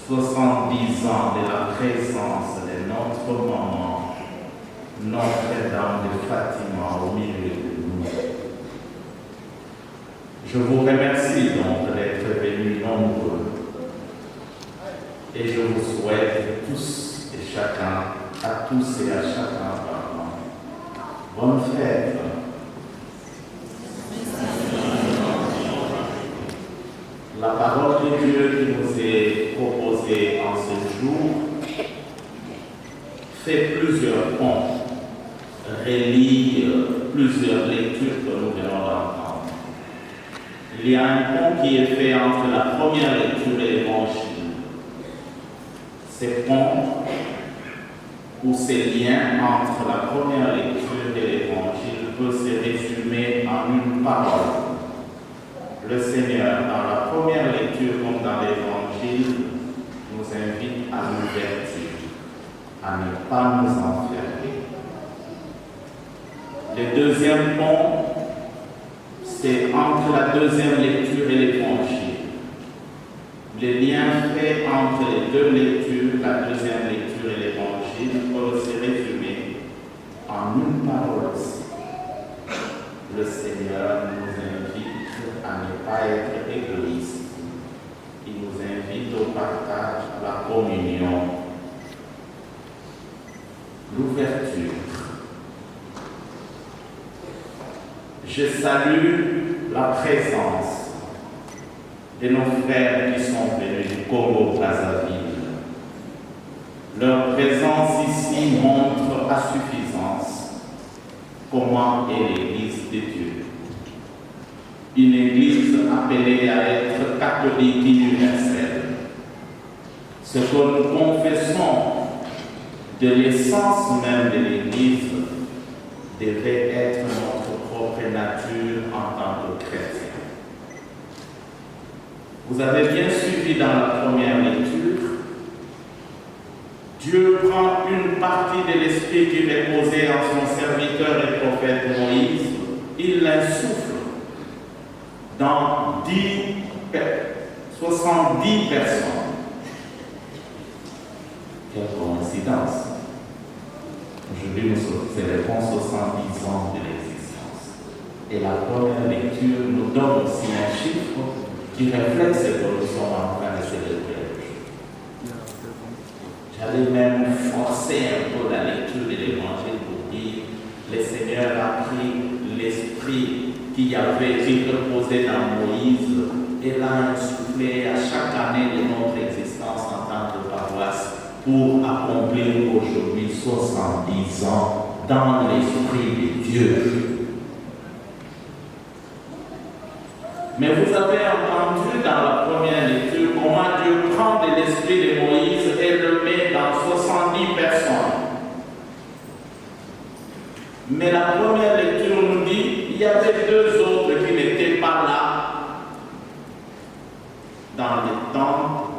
70 ans de la présence de notre maman, Notre-Dame de Fatima au milieu de nous. Je vous remercie donc d'être venus nombreux et je vous souhaite tous et chacun, à tous et à chacun, bonne fête. La parole de Dieu qui nous est proposée en ce jour fait plusieurs ponts, relie plusieurs lectures que nous venons d'entendre. Il y a un pont qui est fait entre la première lecture et l'évangile. Ces ponts ou ces liens entre la première lecture et l'évangile peuvent se résumer en une parole. Le Seigneur, dans la première lecture comme dans l'évangile, nous invite à l'ouverture, à ne pas nous enfermer. Le deuxième pont, c'est entre la deuxième lecture et l'évangile. Les liens faits entre les deux lectures, la deuxième lecture et l'évangile, peuvent se résumer en une parole aussi. Le Seigneur nous invite à ne pas être égoïste. Il nous invite au partage, à la communion. L'ouverture. Je salue la présence de nos frères qui sont venus du Congo-Brazzaville. Leur présence ici montre à suffisance comment est l'Église de Dieu. Une Église appelée à être catholique universelle. Ce que nous confessons de l'essence même de l'Église devait être notre propre nature en tant que chrétien. Vous avez bien suivi dans la première lecture, Dieu prend une partie de l'esprit qui reposait en son serviteur et prophète Moïse, il l'insuffle dans 70 personnes. Quelle coïncidence! Aujourd'hui, nous célébrons 70 ans de l'existence. Et la première lecture nous donne aussi un chiffre qui reflète ce que nous sommes en train de célébrer. J'allais même forcer un peu la lecture de l'évangile pour dire le Seigneur a pris l'esprit qui reposait dans Moïse et l'a insufflé à chaque année de notre existence en tant que paroisse pour accomplir aujourd'hui 70 ans dans l'esprit de Dieu. Mais vous avez entendu dans la première lecture comment Dieu prend de l'esprit de Moïse et le met dans 70 personnes. Mais la première lecture nous dit qu'il y avait deux autres qui n'étaient pas là dans le temps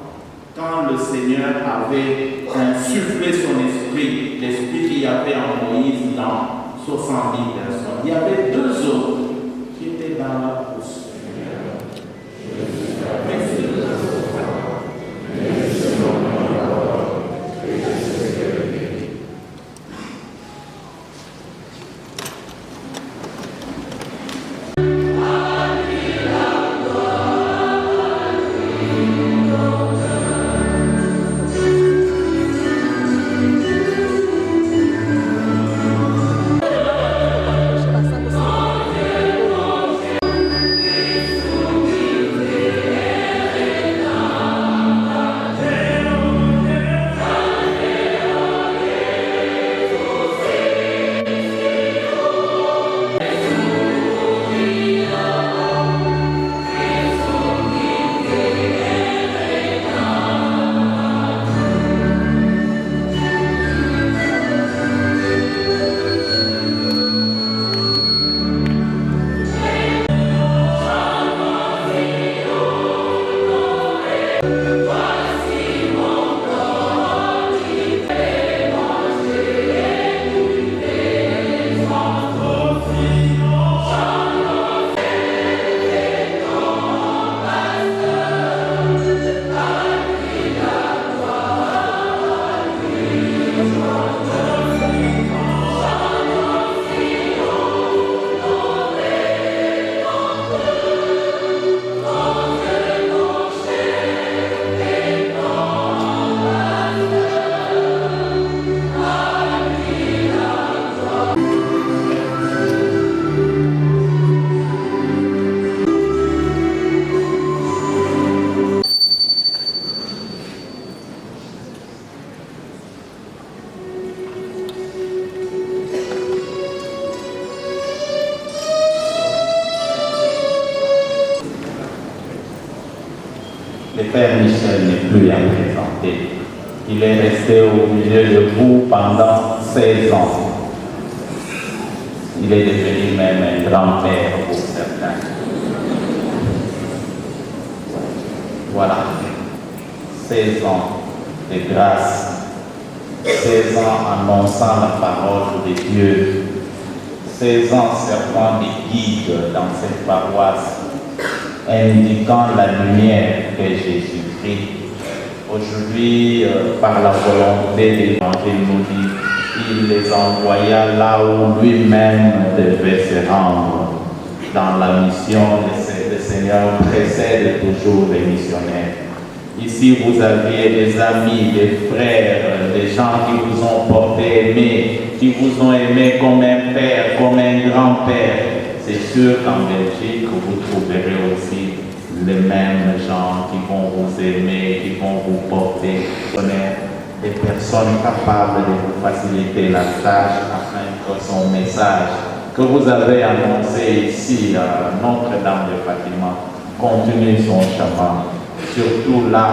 quand le Seigneur avait insufflé son esprit, l'esprit qu'il y avait en Moïse dans 70 personnes. Il y avait deux autres qui étaient dans la course. le Père Michel n'est plus à présenter. Il est resté au milieu de vous pendant 16 ans. Il est devenu même un grand-père pour certains. Voilà, 16 ans de grâce, 16 ans annonçant la parole de Dieu, 16 ans servant de guide dans cette paroisse, indiquant la lumière que Jésus-Christ. Aujourd'hui, par la volonté de l'Évangile, nous dit, il les envoya là où lui-même devait se rendre. Dans la mission, le Seigneur précède toujours les missionnaires. Ici, vous aviez des amis, des frères, des gens qui vous ont porté aimé, qui vous ont aimé comme un père, comme un grand-père. C'est sûr qu'en Belgique, vous trouverez aussi les mêmes gens qui vont vous aimer, qui vont vous porter, des personnes capables de vous faciliter la tâche afin que son message que vous avez annoncé ici à Notre-Dame de Fatima continue son chemin. Surtout là,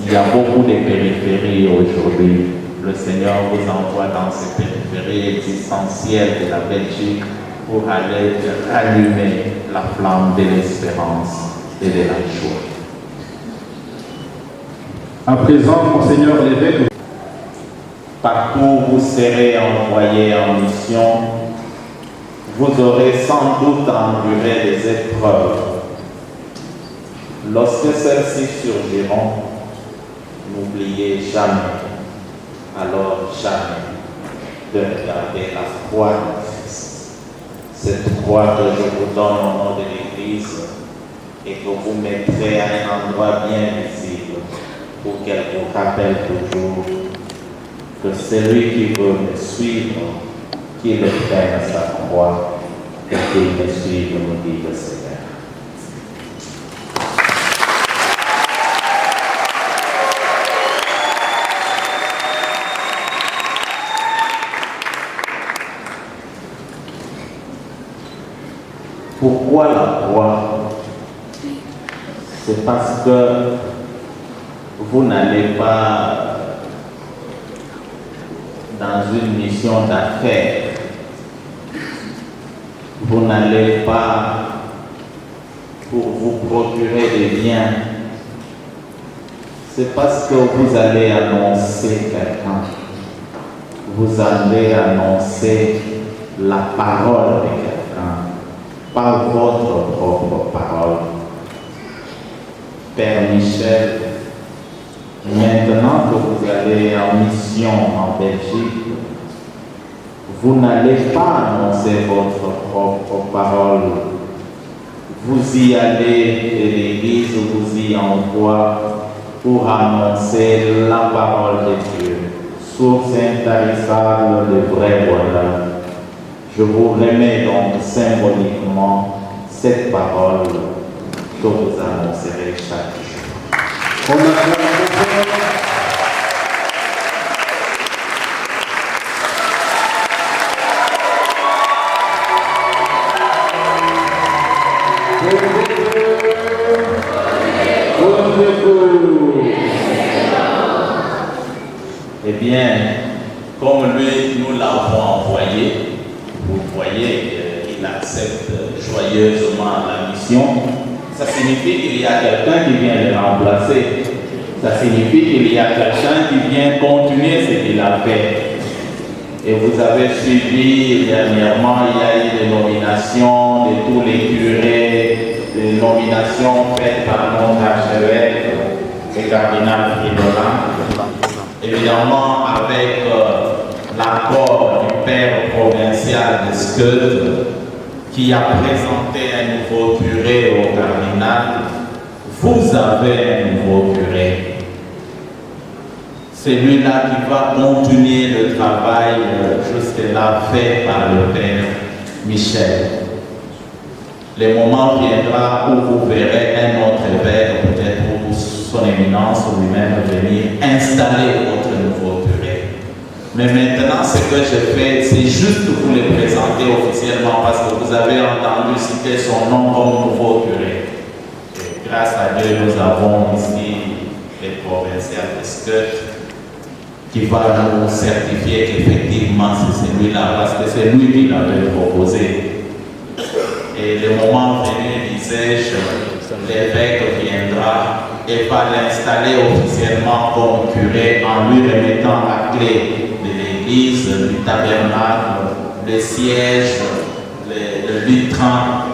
il y a beaucoup de périphéries aujourd'hui. Le Seigneur vous envoie dans ces périphéries existentielles de la Belgique pour aller allumer la flamme de l'espérance et de la joie. À présent, Monseigneur l'évêque, partout où vous serez envoyé en mission, vous aurez sans doute enduré des épreuves. Lorsque celles-ci surgiront, n'oubliez jamais, alors jamais, de regarder la croix du Christ. Cette croix que je vous donne au nom de l'Église et que vous mettrez à un endroit bien visible pour qu'elle vous rappelle toujours que celui qui veut me suivre, qu'il prenne sa croix et qu'il me suive, nous dit le Seigneur. Pourquoi la croix? C'est parce que vous n'allez pas dans une mission d'affaires. Vous n'allez pas pour vous procurer des biens. C'est parce que vous allez annoncer quelqu'un. Vous allez annoncer la parole de quelqu'un, pas votre propre parole. Père Michel, maintenant que vous allez en mission en Belgique, vous n'allez pas annoncer votre propre parole. Vous y allez et l'Église vous y envoie pour annoncer la parole de Dieu, source intarissable de vrai bonheur. Je vous remets donc symboliquement cette parole que vous annoncerez chaque jour. Eh bien, comme lui, nous l'avons envoyé, vous voyez qu'il accepte joyeusement la mission. Ça signifie qu'il y a quelqu'un qui vient le remplacer. Ça signifie qu'il y a quelqu'un qui vient continuer ce qu'il a fait. Et vous avez suivi dernièrement, il y a eu des nominations de tous les curés, des nominations faites par notre archevêque, le cardinal Fridolin. Évidemment, avec l'accord du père provincial de Skeude, qui a présenté un nouveau curé au cardinal, vous avez un nouveau curé. Celui-là qui va continuer le travail jusque-là fait par le père Michel. Le moment viendra où vous verrez un autre évêque, peut-être où son éminence lui-même venir installer votre nouveau curé. Mais maintenant, ce que je fais, c'est juste vous le présenter officiellement parce que vous avez entendu citer son nom comme nouveau curé. Et grâce à Dieu, nous avons ici les provinciales de Skut, qui va nous certifier qu'effectivement c'est celui-là, parce que c'est lui qui l'avait proposé. Et le moment venu, disais-je, l'évêque viendra et va l'installer officiellement comme curé en lui remettant la clé de l'église, du tabernacle, le siège, le lutrin,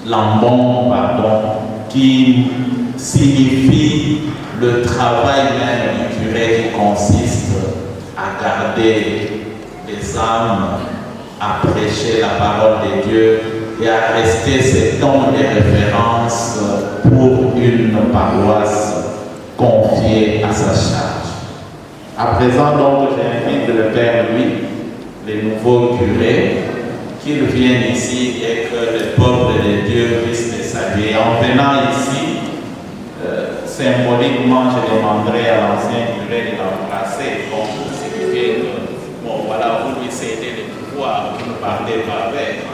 l'ambon, pardon, qui signifie le travail même du curé qui consiste à garder les âmes, à prêcher la parole de Dieu et à rester ce temps de référence pour une paroisse confiée à sa charge. À présent donc, j'invite le Père Louis, les nouveaux curés, qu'ils viennent ici et que le peuple de Dieu puisse les saluer. En venant ici, symboliquement, je demanderai à l'ancien curé de l'embrasser pour signifier que, bon, voilà, vous lui cédez le pouvoir, vous ne parlez pas avec.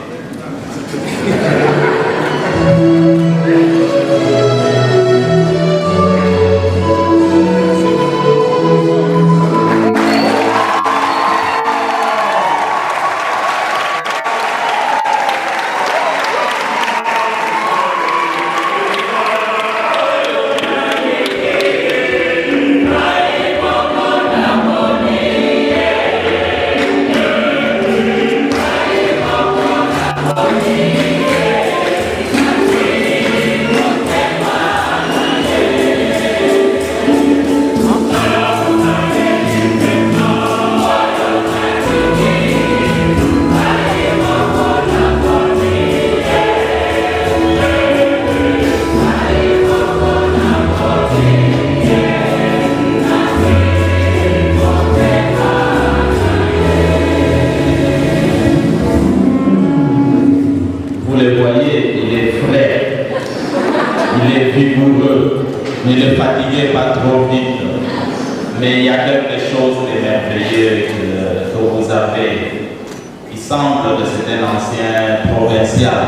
Ne le fatiguez pas trop vite, mais il y a quelque chose de merveilleux que vous avez. Il semble que c'est un ancien provincial,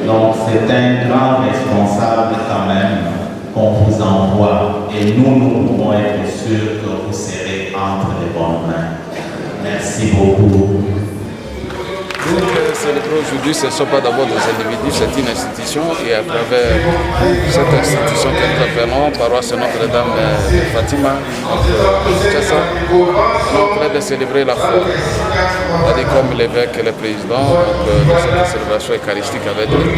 donc c'est un grand responsable quand même qu'on vous envoie et nous pouvons être sûrs que vous serez entre les bonnes mains. Merci beaucoup. Nous célébrons aujourd'hui, ce ne sont pas d'abord des individus, c'est une institution et à travers cette institution que nous appelons Paroisse Notre-Dame de Fatima, c'est ça, on est en train de célébrer la foi. C'est-à-dire comme l'évêque et le président de cette célébration eucharistique avec nous.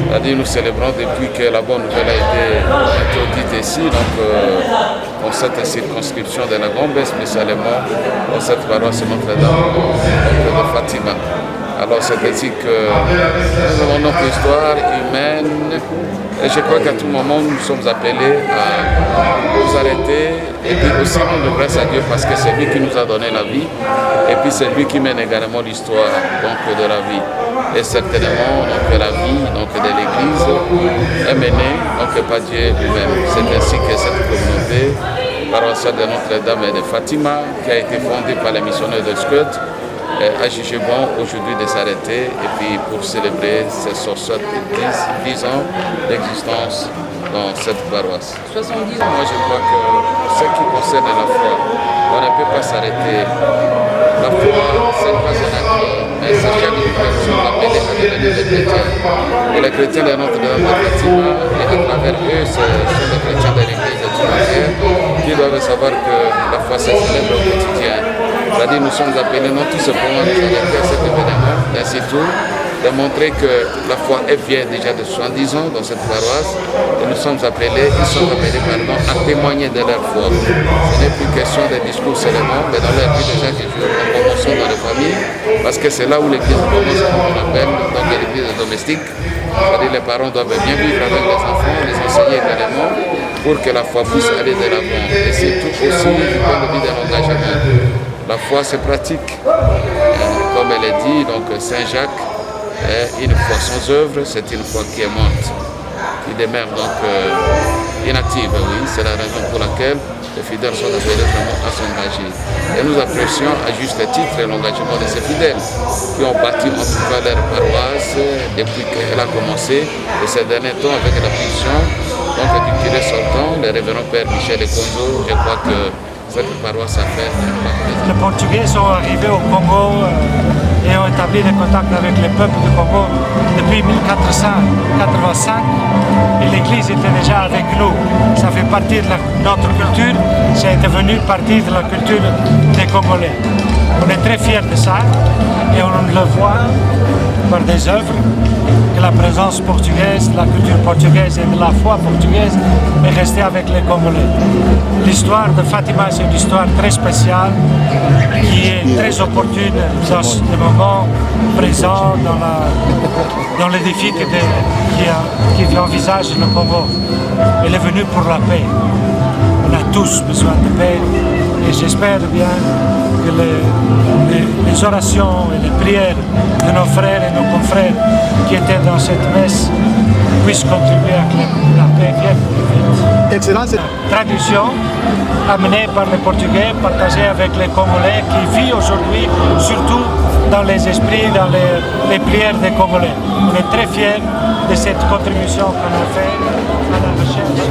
C'est-à-dire nous célébrons depuis que la bonne nouvelle a été introduite ici, donc dans cette circonscription de la Gombe, spécialement dans cette paroisse Notre-Dame de Fatima. Alors c'est ainsi que nous avons notre histoire humaine et je crois qu'à tout moment nous sommes appelés à nous arrêter et puis aussi rendre grâce à Dieu parce que c'est lui qui nous a donné la vie et puis c'est lui qui mène également l'histoire de la vie. Et certainement la vie de l'Église est menée par Dieu lui-même. C'est ainsi que cette communauté paroissiale de Notre-Dame et de Fatima qui a été fondée par les missionnaires de Skut a jugé bon aujourd'hui de s'arrêter et puis pour célébrer ces 70 ans d'existence dans cette paroisse. 70 ans. Moi je crois que ce qui concerne la foi, on ne peut pas s'arrêter. La foi, ce n'est pas un acquis, mais c'est chaque personne appelée à devenir des chrétiens. Et les chrétiens de Notre-Dame de Fatima, et à travers eux, ce sont les chrétiens de l'Église de tout entière qui doivent savoir que la foi se célèbre au quotidien. C'est-à-dire nous sommes appelés non tout simplement à célébrer cet événement, mais surtout de montrer que la foi vient déjà de 70 ans dans cette paroisse et nous sommes appelés, ils sont appelés maintenant à témoigner de leur foi. Ce n'est plus question des discours seulement, mais dans leur vie déjà qui joue en promotion dans les familles, parce que c'est là où l'église commence, comme on appelle, donc l'église domestique. C'est-à-dire les parents doivent bien vivre avec les enfants, les enseigner également pour que la foi puisse aller de l'avant. Et c'est tout aussi du point de vue de l'engagement. La foi se pratique, comme elle est dit, donc Saint Jacques, une foi sans œuvre, c'est une foi qui est morte, qui demeure donc inactive, oui, c'est la raison pour laquelle les fidèles sont appelés vraiment à s'engager. Et nous apprécions à juste titre l'engagement de ces fidèles qui ont bâti en tout cas leur paroisse depuis qu'elle a commencé, et ces derniers temps avec la puissance donc du curé sortant, le révérend Père Michel Ekonzo, je crois que cette paroisse a fait un pas plaisir. Les Portugais sont arrivés au Congo et ont établi des contacts avec le peuple du Congo depuis 1485 et l'Église était déjà avec nous. Ça fait partie de notre culture, c'est devenu partie de la culture des Congolais. On est très fiers de ça et on le voit par des œuvres que la présence portugaise, la culture portugaise et de la foi portugaise est restée avec les Congolais. L'histoire de Fatima, c'est une histoire très spéciale qui est très opportune dans le moment présent, dans les défis qui envisage le Congo. Elle est venue pour la paix. On a tous besoin de paix et j'espère bien que les orations et les prières de nos frères et nos confrères qui étaient dans cette messe puissent contribuer à que la paix vienne plus vite. Excellence. Tradition amenée par les Portugais, partagée avec les Congolais qui vivent aujourd'hui, surtout dans les esprits, dans les prières des Congolais. On est très fiers de cette contribution qu'on a fait à la recherche.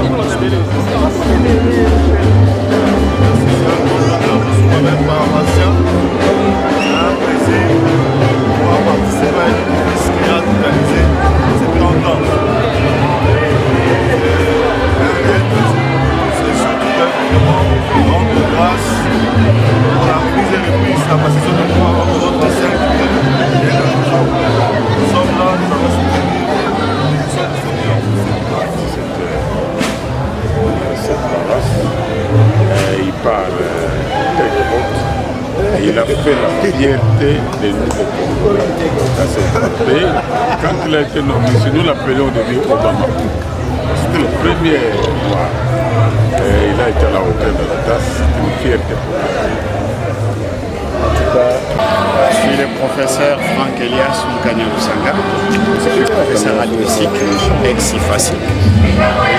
Il parle il a fait la fierté des nouveaux Congolais dans cette pays. Quand il a été nommé, nous l'appelions de vie Obama. C'était le premier noir. Il a été à la hauteur de la tasse, c'est une fierté pour lui. En tout cas, je suis le professeur Franck Elias Mukanya-Lusanga. Je suis professeur linguistique ex-IFASI. Et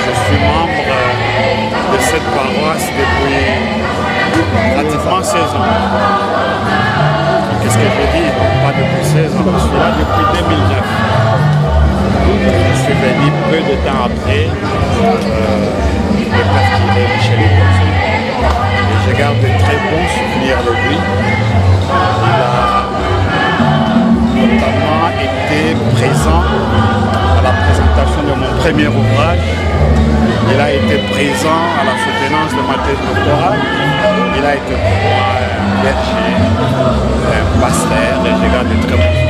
je suis membre de cette paroisse depuis pratiquement 16 ans. Qu'est-ce que je dis? Pas depuis 16 ans, je suis là depuis 2009. Je suis venu peu de temps après le père qui est Michel Ekonzo. Et je garde de très bons souvenirs de lui. Il a notamment été présent à la présentation de mon premier ouvrage. Il a été présent à la soutenance de ma thèse doctorale. Il a été pour moi un berger, un pasteur, et je garde de très bons